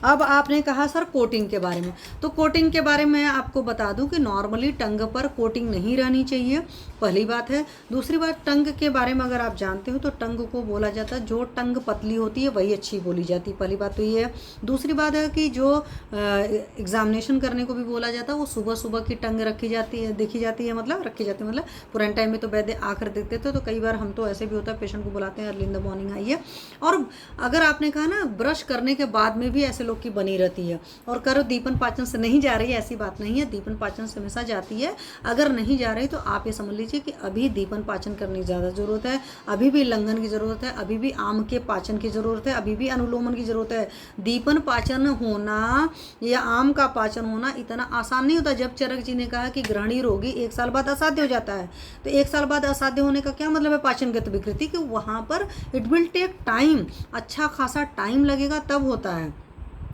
अब आपने कहा सर कोटिंग के बारे में, तो कोटिंग के बारे में आपको बता दूं कि नॉर्मली टंग पर कोटिंग नहीं रहनी चाहिए, पहली बात है। दूसरी बात, टंग के बारे में अगर आप जानते हो तो टंग को बोला जाता है, जो टंग पतली होती है वही अच्छी बोली जाती है, पहली बात तो ये है। दूसरी बात है कि जो एग्जामिनेशन करने को भी बोला जाता है वो सुबह सुबह की टंग रखी जाती है, देखी जाती है, मतलब रखी जाती है, मतलब पुराने टाइम में तो वैद्य आकर देखते थे, तो कई बार हम तो ऐसे भी होता है पेशेंट को बुलाते हैं अर्ली इन द मॉर्निंग आइए। और अगर आपने कहा ना ब्रश करने के बाद में भी ऐसे लोग की बनी रहती है, और करो दीपन पाचन से नहीं जा रही है, ऐसी बात नहीं है, दीपन पाचन से हमेशा जाती है। अगर नहीं जा रही तो आप ये समझ लीजिए कि अभी दीपन पाचन करने की ज़्यादा ज़रूरत है, अभी भी लंघन की ज़रूरत है, अभी भी आम के पाचन की ज़रूरत है, अभी भी अनुलोमन की ज़रूरत है। दीपन पाचन होना या आम का पाचन होना इतना आसान नहीं होता। जब चरक जी ने कहा कि ग्रहणी रोगी 1 साल बाद असाध्य हो जाता है, तो 1 साल बाद असाध्य होने का क्या मतलब है पाचनगत विकृति, कि वहाँ पर इट विल टेक टाइम, अच्छा खासा टाइम लगेगा तब होता है,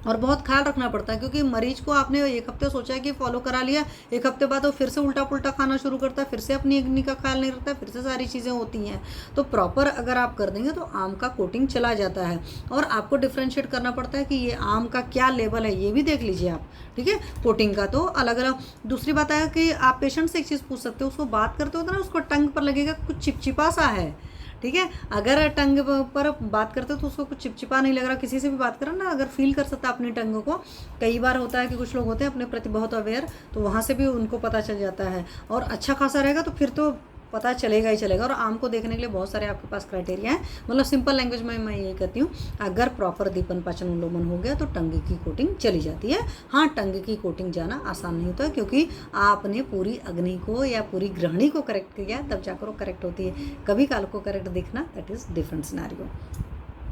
और बहुत ख्याल रखना पड़ता है, क्योंकि मरीज को आपने 1 हफ्ते सोचा है कि फॉलो करा लिया, 1 हफ्ते बाद वो फिर से उल्टा पुल्टा खाना शुरू करता है, फिर से अपनी अग्नि का ख्याल नहीं रखता है, फिर से सारी चीज़ें होती हैं। तो प्रॉपर अगर आप कर देंगे तो आम का कोटिंग चला जाता है, और आपको डिफ्रेंशिएट करना पड़ता है कि ये आम का क्या लेवल है, ये भी देख लीजिए आप, ठीक है। कोटिंग का तो अलग अलग। दूसरी बात है कि आप पेशेंट से एक चीज़ पूछ सकते हो, उसको बात करते हो तो ना उसको टंग पर लगेगा कुछ चिपचिपा सा है, ठीक है। अगर टंग पर बात करते हो तो उसको कुछ चिपचिपा नहीं लग रहा, किसी से भी बात करो ना, अगर फील कर सकता है अपनी टंग को। कई बार होता है कि कुछ लोग होते हैं अपने प्रति बहुत अवेयर, तो वहाँ से भी उनको पता चल जाता है, और अच्छा खासा रहेगा तो फिर तो पता चलेगा ही चलेगा। और आम को देखने के लिए बहुत सारे आपके पास क्राइटेरिया हैं, मतलब सिंपल लैंग्वेज में मैं ये कहती हूँ, अगर प्रॉपर दीपन पाचन उन्लोमन हो गया तो टंग की कोटिंग चली जाती है। हाँ, टंग की कोटिंग जाना आसान नहीं होता, क्योंकि आपने पूरी अग्नि को या पूरी ग्रहणी को करेक्ट किया तब जाकर वो करेक्ट होती है, कभी काल को करेक्ट दिखना दैट इज़ डिफरेंट सिनेरियो,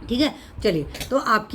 ठीक है। चलिए, तो आपकी